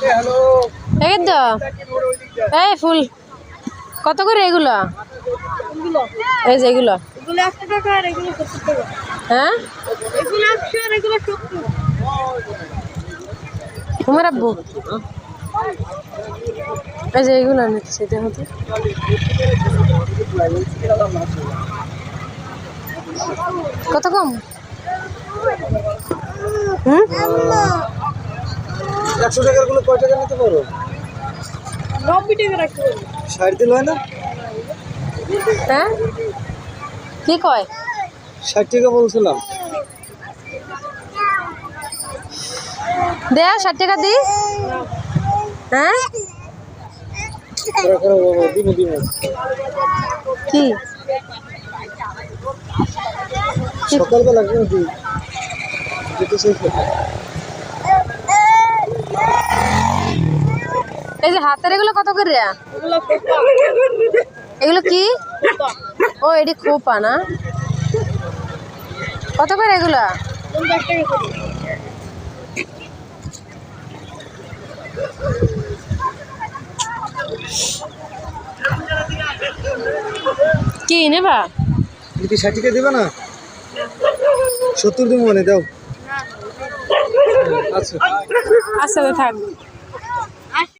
এই তো এই ফুল কত করে এগুলো? এই যে এগুলো এগুলো 100 টাকা আর এগুলো 70 টাকা। হ্যাঁ এগুলো 100 আর এগুলো 70। তোমার আব্বু এই যে এগুলো নিচ্ছে দেখো তো। কত কম? হুম 100 টাকার গুলো কয় টাকা নিতে পারো? 90 টাকা রাখতে পারবো। 60 দিল হয় না? হ্যাঁ কি কয়? 60 টাকা বলছিলাম। দে 60 টাকা দি। হ্যাঁ দিব কি সকালবেলা কিন্তু যেতে শেষ এই যে হাতের এগুলো কত করে? এগুলো খোপা। এগুলো কি? ও এটি খোপা না? কত করে এগুলা? 50 টাকা করে। কি নেবা? তুমি কি 60 টাকা দিবে না? 70 দিব মানে দাও। আচ্ছা আচ্ছা থাক।